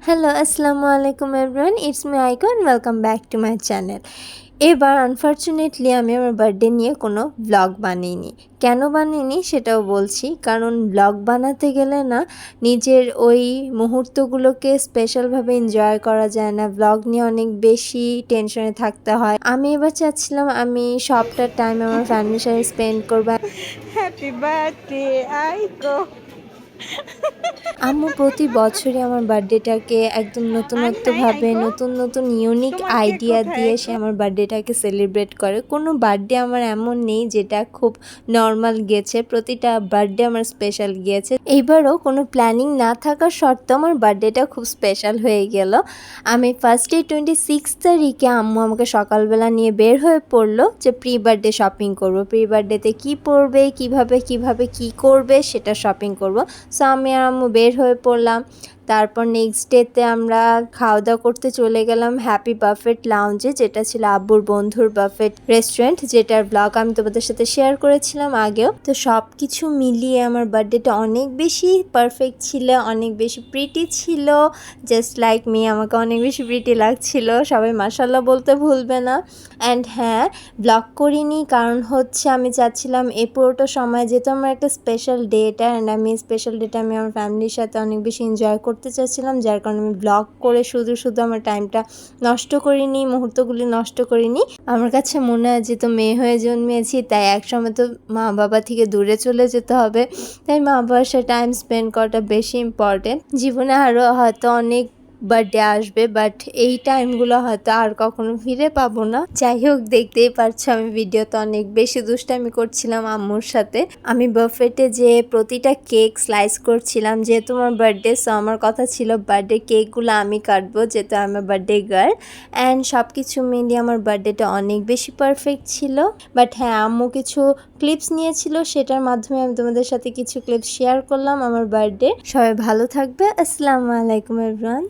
Hello, আসসালামু আলাইকুম everyone. It's me আইকো and welcome back to my channel. এবার unfortunately আমি আমার বার্থডে নিয়ে কোনো ভ্লগ বানাইনি। কেন বানাইনি সেটাও বলছি। কারণ ভ্লগ বানাতে গেলে না নিজের ওই মুহূর্তগুলোকে স্পেশালভাবে এনজয় করা যায় না। ভ্লগ নিয়ে অনেক বেশি টেনশনে থাকতে হয়। আমি এবার চাচ্ছিলাম আমি সবটা টাইম আমার ফ্যামিলির সাথে স্পেন্ড করব। Happy birthday আইকো। আম্মু প্রতি বছরই আমার বার্থডেটাকে একদম আন্নাই নতুনত্বভাবে আইকো, নতুন নতুন ইউনিক তোমার কেক আইডিয়া কোথায় দিয়ে সে আইকো? আমার বার্থডেটাকে সেলিব্রেট করে। কোনো বার্থডে আমার এমন নেই যেটা খুব নর্মাল গিয়েছে, প্রতিটা বার্থডে আমার স্পেশাল গিয়েছে। এইবারও কোনো প্ল্যানিং না থাকার সত্ত্বেও আমার বার্থডেটা খুব স্পেশাল হয়ে গেল। আমি ফার্স্টে 26 তারিখে আম্মু আমাকে সকালবেলা নিয়ে বের হয়ে পড়লো যে প্রি বার্থডে শপিং করবো, প্রি বার্থডেতে কী পরবে, কিভাবে কি করবে সেটা শপিং করব। সো আমি আর আম্মু বের হয়ে পড়লাম। তারপর নেক্সট ডেতে আমরা খাওয়া দাওয়া করতে চলে গেলাম হ্যাপি বাফেট লাউঞ্জে, যেটা ছিল আব্বুর বন্ধুর বাফেট রেস্টুরেন্ট, যেটার ব্লগ আমি তোমাদের সাথে শেয়ার করেছিলাম আগেও। তো সব কিছু মিলিয়ে আমার বার্থডেটা অনেক বেশি পারফেক্ট ছিল, অনেক বেশি প্রিটি ছিল। জাস্ট লাইক মি, আমাকে অনেক বেশি প্রিটি লাগছিল। সবাই মাশাল্লাহ বলতে ভুলবে না। অ্যান্ড হ্যাঁ, ব্লগ করিনি কারণ হচ্ছে আমি চাচ্ছিলাম এই পুরোটা সময়, যেহেতু আমার একটা স্পেশাল ডে এটা, অ্যান্ড আমি স্পেশাল ডেটা আমি আমার ফ্যামিলির সাথে অনেক বেশি এনজয় করতে চাচ্ছিলাম, যার কারণে আমি ব্লগ করে শুধু আমার টাইমটা নষ্ট করিনি, মুহূর্তগুলি নষ্ট করিনি। আমার কাছে মনে হয় যে তো মেয়ে হয়ে জন্মেছি, তাই একসময় তো মা বাবা থেকে দূরে চলে যেতে হবে, তাই মা বাবার সাথে টাইম স্পেন্ড করাটা বেশি ইম্পর্টেন্ট। জীবনে আরও হয়তো অনেক বার্থডে আসবে, বাট এই টাইমগুলো হয়তো আর কখনো ফিরে পাবো না। যাই হোক, দেখতেই পারছো আমি ভিডিওতে অনেক বেশি দুষ্টামি করছিলাম আম্মুর সাথে। আমি বাফেটে যে প্রতিটা কেক স্লাইস করছিলাম, যেহেতু আমার বার্থডে, সো আমার কথা ছিল বার্থডে কেকগুলো আমি কাটবো, যেহেতু আমার বার্থডে গার্ল। অ্যান্ড সব কিছু মিলিয়ে আমার বার্থডেটা অনেক বেশি পারফেক্ট ছিল। বাট হ্যাঁ, আম্মু কিছু ক্লিপস নিয়েছিল, সেটার মাধ্যমে আমি তোমাদের সাথে কিছু ক্লিপস শেয়ার করলাম আমার বার্থডে। সবাই ভালো থাকবে। আসসালামু আলাইকুম এভরিওয়ান।